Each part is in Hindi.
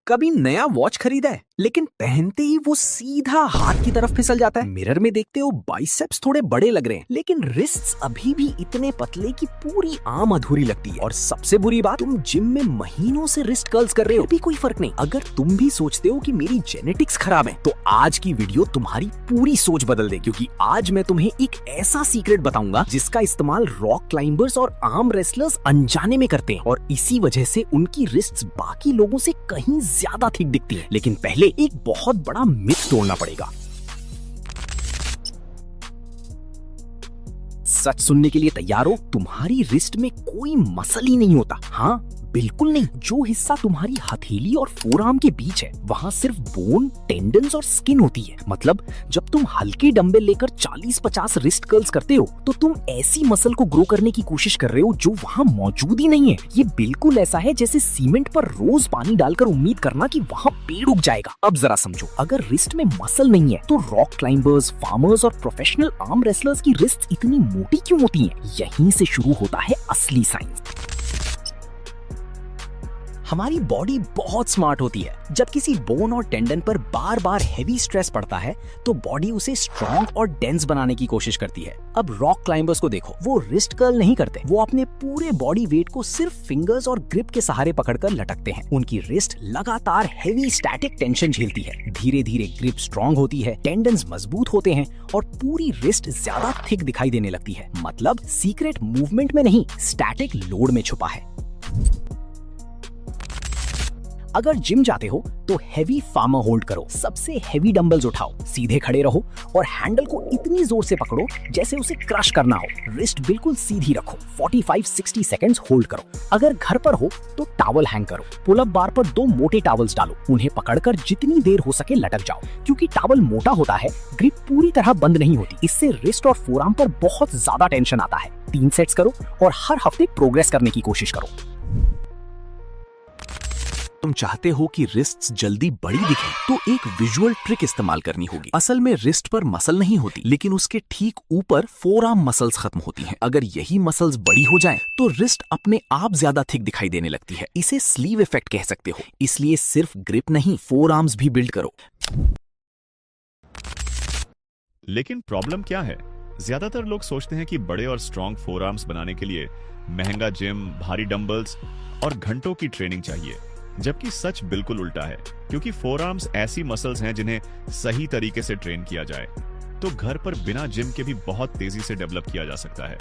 कभी नया वॉच खरीदा है लेकिन पहनते ही वो सीधा हाथ की तरफ फिसल जाता है। मिरर में देखते हो बाइसेप्स थोड़े बड़े लग रहे हैं लेकिन रिस्ट्स अभी भी इतने पतले कि पूरी आर्म अधूरी लगती है। और सबसे बुरी बात, तुम जिम में महीनों से रिस्ट कर्ल्स कर रहे हो, भी कोई फर्क नहीं। अगर तुम भी सोचते हो कि मेरी जेनेटिक्स खराब है तो आज की वीडियो तुम्हारी पूरी सोच बदल दे, क्योंकि आज मैं तुम्हें एक ऐसा सीक्रेट बताऊंगा जिसका इस्तेमाल रॉक क्लाइंबर्स और आर्म रेसलर्स अनजाने में करते हैं और इसी वजह से उनकी रिस्ट्स बाकी लोगों से कहीं ज्यादा थिक दिखती है। लेकिन पहले एक बहुत बड़ा मिथ तोड़ना पड़ेगा। सच सुनने के लिए तैयार हो? तुम्हारी रिस्ट में कोई मसल ही नहीं होता। हाँ, बिल्कुल नहीं। जो हिस्सा तुम्हारी हथेली और फोरआर्म के बीच है वहां सिर्फ बोन, टेंडन्स और स्किन होती है। मतलब जब तुम हल्के डंबल लेकर 40-50 रिस्ट कर्ल्स करते हो तो तुम ऐसी मसल को ग्रो करने की कोशिश कर रहे हो जो वहां मौजूद ही नहीं है। ये बिल्कुल ऐसा है जैसे सीमेंट पर रोज पानी डालकर उम्मीद करना कि वहां पेड़ उग जाएगा। अब जरा समझो, अगर रिस्ट में मसल नहीं है तो रॉक क्लाइंबर्स, फार्मर्स और प्रोफेशनल आर्म रेसलर्स की रिस्ट इतनी मोटी क्यों होती हैं? यहीं से शुरू होता है असली साइंस। हमारी बॉडी बहुत स्मार्ट होती है। जब किसी बोन और टेंडन पर बार बार हेवी स्ट्रेस पड़ता है तो बॉडी उसे स्ट्रॉन्ग और डेंस बनाने की कोशिश करती है। अब रॉक क्लाइंबर्स को देखो, वो रिस्ट कर्ल नहीं करते, वो अपने पूरे बॉडी वेट को सिर्फ फिंगर्स और ग्रिप के सहारे पकड़कर लटकते हैं। उनकी रिस्ट लगातार हेवी स्टैटिक टेंशन झेलती है। धीरे धीरे ग्रिप स्ट्रॉन्ग होती है, टेंडन्स मजबूत होते हैं और पूरी रिस्ट ज्यादा थिक दिखाई देने लगती है। मतलब सीक्रेट मूवमेंट में नहीं, स्टैटिक लोड में छुपा है। अगर जिम जाते हो तो हेवी फार्मर होल्ड करो, सबसे हेवी डंबल्स उठाओ, सीधे खड़े रहो और हैंडल को इतनी जोर से पकड़ो जैसे उसे क्रश करना हो। रिस्ट बिल्कुल सीधी रखो, 45-60 सेकंड्स होल्ड करो। अगर घर पर हो तो टॉवल हैंग करो। पुल अप बार पर 2 मोटे टॉवल्स डालो, उन्हें पकड़कर जितनी देर हो सके लटक जाओ। क्योंकि टॉवल मोटा होता है, ग्रिप पूरी तरह बंद नहीं होती। इससे रिस्ट और फोरआर्म पर बहुत ज्यादा टेंशन आता है। 3 सेट्स करो और हर हफ्ते प्रोग्रेस करने की कोशिश करो। तुम चाहते हो कि रिस्ट्स जल्दी बड़ी दिखें तो एक विजुअल ट्रिक इस्तेमाल करनी होगी। असल में रिस्ट पर मसल नहीं होती, लेकिन उसके ठीक ऊपर फोरआर्म मसल्स खत्म होती हैं। अगर यही मसल्स बड़ी हो जाएं तो रिस्ट अपने आप ज्यादा थिक दिखाई देने लगती है। इसे स्लीव इफेक्ट कह सकते हो। इसलिए सिर्फ ग्रिप नहीं, फोरआर्म्स भी बिल्ड करो। लेकिन प्रॉब्लम क्या है? ज्यादातर लोग सोचते हैं कि बड़े और स्ट्रॉन्ग फोरआर्म्स बनाने के लिए महंगा जिम, भारी डंबल्स और घंटों की ट्रेनिंग चाहिए, जबकि सच बिल्कुल उल्टा है। क्योंकि फोरआर्म्स ऐसी मसल्स हैं जिन्हें सही तरीके से ट्रेन किया जाए तो घर पर बिना जिम के भी बहुत तेजी से डेवलप किया जा सकता है।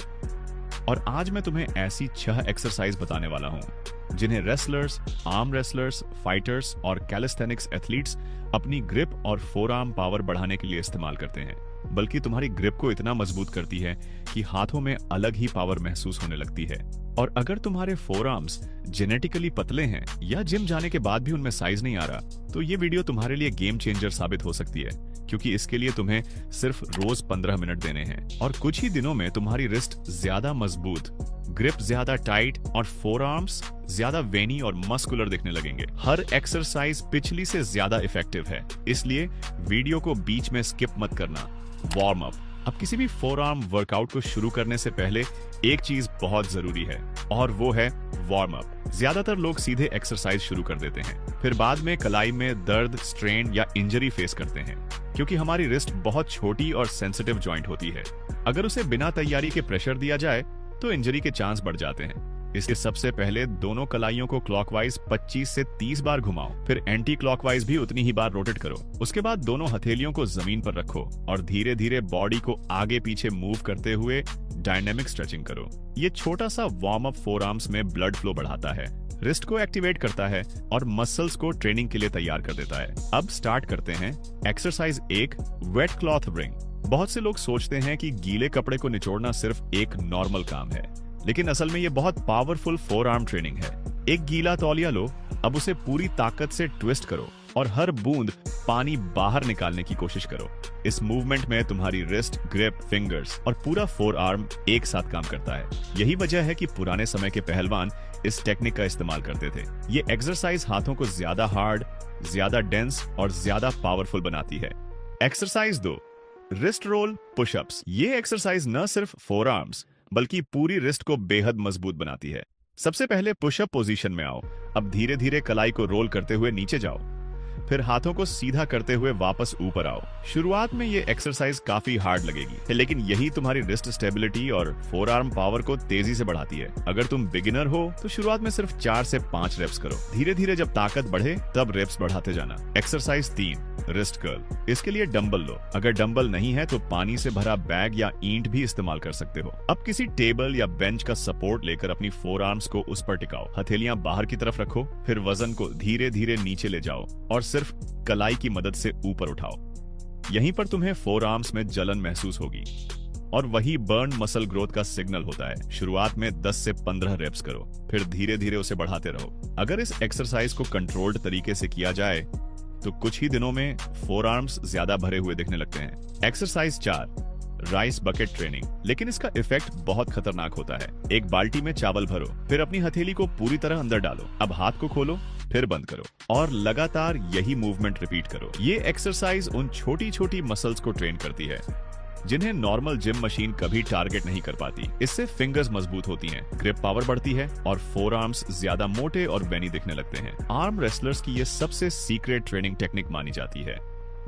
और आज मैं तुम्हें ऐसी 6 एक्सरसाइज बताने वाला हूं जिन्हें रेसलर्स, आर्म रेसलर्स, फाइटर्स और कैलिस्थेनिक्स एथलीट्स अपनी ग्रिप और फोरआर्म पावर बढ़ाने के लिए इस्तेमाल करते हैं। बल्कि तुम्हारी ग्रिप को इतना मजबूत करती है कि हाथों में अलग ही पावर महसूस होने लगती है। और अगर तुम्हारे फोरआर्म्स जेनेटिकली पतले हैं या जिम जाने के बाद भी उनमें साइज नहीं आ रहा, तो ये वीडियो तुम्हारे लिए गेम चेंजर साबित हो सकती है। क्योंकि इसके लिए तुम्हें सिर्फ रोज 15 मिनट देने हैं और कुछ ही दिनों में तुम्हारी रिस्ट ज्यादा मजबूत, ग्रिप ज्यादा टाइट और फोरआर्म्स ज्यादा वेनी और मस्कुलर दिखने लगेंगे। हर एक्सरसाइज पिछली से ज्यादा इफेक्टिव है, इसलिए वीडियो को बीच में स्किप मत करना। Warm up. अब किसी भी फोरआर्म वर्कआउट को शुरू करने से पहले एक चीज बहुत जरूरी है और वो है वार्म अप। ज्यादातर लोग सीधे एक्सरसाइज शुरू कर देते हैं, फिर बाद में कलाई में दर्द, स्ट्रेन या इंजरी फेस करते हैं। क्योंकि हमारी रिस्ट बहुत छोटी और सेंसिटिव जॉइंट होती है, अगर उसे बिना तैयारी के प्रेशर दिया जाए तो इंजरी के चांस बढ़ जाते हैं। इसलिए सबसे पहले दोनों कलाइयों को क्लॉकवाइज 25 से 30 बार घुमाओ, फिर एंटी क्लॉकवाइज भी उतनी ही बार रोटेट करो। उसके बाद दोनों हथेलियों को जमीन पर रखो और धीरे धीरे बॉडी को आगे पीछे मूव करते हुए डायनेमिक स्ट्रेचिंग करो। ये छोटा सा वार्म अप फोरआर्म्स में ब्लड फ्लो बढ़ाता है, रिस्ट को एक्टिवेट करता है और मसल्स को ट्रेनिंग के लिए तैयार कर देता है। अब स्टार्ट करते हैं। Exercise 1, wet cloth wring. बहुत से लोग सोचते हैं कि गीले कपड़े को निचोड़ना सिर्फ एक नॉर्मल काम है, लेकिन असल में ये बहुत पावरफुल फोरआर्म ट्रेनिंग है। एक गीला तौलिया लो, अब उसे पूरी ताकत से ट्विस्ट करो और हर बूंद पानी बाहर निकालने की कोशिश करो। इस मूवमेंट में तुम्हारी रिस्ट, ग्रिप, फिंगर्स और पूरा फोरआर्म एक साथ काम करता है। यही वजह है कि पुराने समय के पहलवान इस टेक्निक का इस्तेमाल करते थे। ये एक्सरसाइज हाथों को ज्यादा हार्ड, ज्यादा डेंस और ज्यादा पावरफुल बनाती है। Exercise 2, wrist roll pushups. ये एक्सरसाइज न सिर्फ फोरआर्म्स बल्कि पूरी रिस्ट को बेहद मजबूत बनाती है। सबसे पहले पुशअप पोजीशन में आओ। अब धीरे धीरे कलाई को रोल करते हुए नीचे जाओ, फिर हाथों को सीधा करते हुए वापस ऊपर आओ। शुरुआत में ये एक्सरसाइज काफी हार्ड लगेगी, लेकिन यही तुम्हारी रिस्ट स्टेबिलिटी और फोर आर्म पावर को तेजी से बढ़ाती है। अगर तुम बिगिनर हो तो शुरुआत में सिर्फ 4 से 5 रेप्स करो। धीरे धीरे जब ताकत बढ़े तब रेप्स बढ़ाते जाना। Exercise 3, wrist curl. इसके लिए डंबल लो। अगर डंबल नहीं है तो पानी से भरा बैग या ईंट भी इस्तेमाल कर सकते हो। अब किसी टेबल या बेंच का सपोर्ट लेकर अपनी फोर आर्म्स को उस पर टिकाओ। हथेलियां बाहर की तरफ रखो, फिर वजन को धीरे धीरे नीचे ले जाओ और सिर्फ कलाई की मदद से ऊपर उठाओ। यहीं पर तुम्हें फोर आर्म्स में जलन महसूस होगी और वही बर्न मसल ग्रोथ का सिग्नल होता है। शुरुआत में 10 से 15 रेप्स करो, फिर धीरे धीरे उसे बढ़ाते रहो। अगर इस एक्सरसाइज को कंट्रोल्ड तरीके से किया जाए तो कुछ ही दिनों में फोर आर्म्स ज्यादा भरे हुए दिखने लगते हैं। Exercise 4, rice bucket training. लेकिन इसका इफेक्ट बहुत खतरनाक होता है। एक बाल्टी में चावल भरो, फिर अपनी हथेली को पूरी तरह अंदर डालो। अब हाथ को खोलो, फिर बंद करो और लगातार यही मूवमेंट रिपीट करो। ये एक्सरसाइज उन छोटी छोटी मसल्स को ट्रेन करती है जिन्हें नॉर्मल जिम मशीन कभी टारगेट नहीं कर पाती। इससे फिंगर्स मजबूत होती हैं, ग्रिप पावर बढ़ती है और फोर आर्म्स ज्यादा मोटे और वेनी दिखने लगते हैं। आर्म रेसलर्स की ये सबसे सीक्रेट ट्रेनिंग टेक्निक मानी जाती है।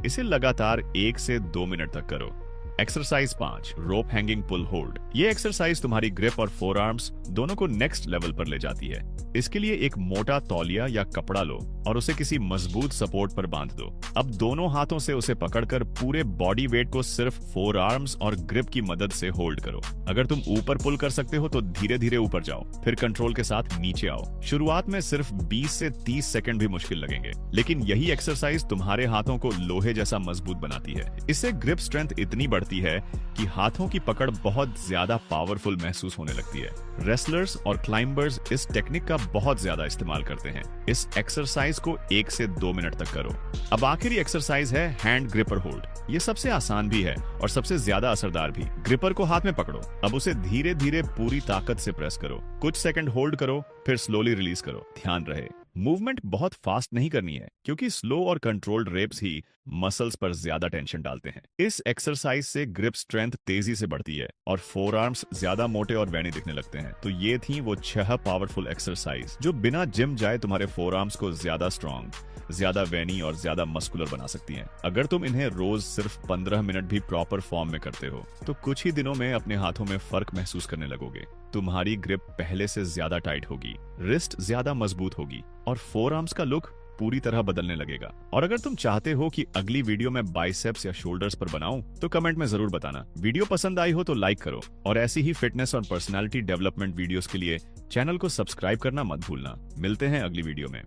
इसे लगातार 1 से 2 मिनट तक करो। एक्सरसाइज 5, रोप हैंगिंग पुल होल्ड। ये एक्सरसाइज तुम्हारी ग्रिप और फोर आर्म्स दोनों को नेक्स्ट लेवल पर ले जाती है। इसके लिए एक मोटा तौलिया या कपड़ा लो और उसे किसी मजबूत सपोर्ट पर बांध दो। अब दोनों हाथों से उसे पकड़कर पूरे बॉडी वेट को सिर्फ फोर आर्म्स और ग्रिप की मदद से होल्ड करो। अगर तुम ऊपर पुल कर सकते हो तो धीरे धीरे ऊपर जाओ, फिर कंट्रोल के साथ नीचे आओ। शुरुआत में सिर्फ 20 से 30 सेकंड भी मुश्किल लगेंगे, लेकिन यही एक्सरसाइज तुम्हारे हाथों को लोहे जैसा मजबूत बनाती है। इससे ग्रिप स्ट्रेंथ इतनी बढ़ती है कि हाथों की पकड़ बहुत ज्यादा पावरफुल महसूस होने लगती है। रेसलर्स और क्लाइंबर्स इस टेक्निक का बहुत ज्यादा इस्तेमाल करते हैं। इस एक्सरसाइज को 1 से 2 मिनट तक करो। अब आखिरी एक्सरसाइज है हैंड ग्रिपर होल्ड। ये सबसे आसान भी है और सबसे ज्यादा असरदार भी। ग्रिपर को हाथ में पकड़ो, अब उसे धीरे धीरे पूरी ताकत से प्रेस करो। कुछ सेकंड होल्ड करो, फिर स्लोली रिलीज करो। ध्यान रहे, मूवमेंट बहुत फास्ट नहीं करनी है, क्योंकि स्लो और कंट्रोल्ड रेप्स ही मसल्स पर ज्यादा टेंशन डालते हैं। इस एक्सरसाइज से ग्रिप स्ट्रेंथ तेजी से बढ़ती है और फोर आर्म्स ज्यादा मोटे और वैनी दिखने लगते हैं। तो ये थी वो 6 पावरफुल एक्सरसाइज जो बिना जिम जाए तुम्हारे फोर आर्म्स को ज्यादा स्ट्रॉन्ग, ज्यादा वैनी और ज्यादा मस्कुलर बना सकती हैं। अगर तुम इन्हें रोज सिर्फ 15 मिनट भी प्रॉपर फॉर्म में करते हो तो कुछ ही दिनों में अपने हाथों में फर्क महसूस करने लगोगे। तुम्हारी ग्रिप पहले से ज्यादा टाइट होगी, रिस्ट ज्यादा मजबूत होगी और फोर आर्म्स का लुक पूरी तरह बदलने लगेगा। और अगर तुम चाहते हो कि अगली वीडियो में बाइसेप्स या शोल्डर्स पर बनाऊं तो कमेंट में जरूर बताना। वीडियो पसंद आई हो तो लाइक करो और ऐसी ही फिटनेस और पर्सनालिटी डेवलपमेंट वीडियोस के लिए चैनल को सब्सक्राइब करना मत भूलना। मिलते हैं अगली वीडियो में।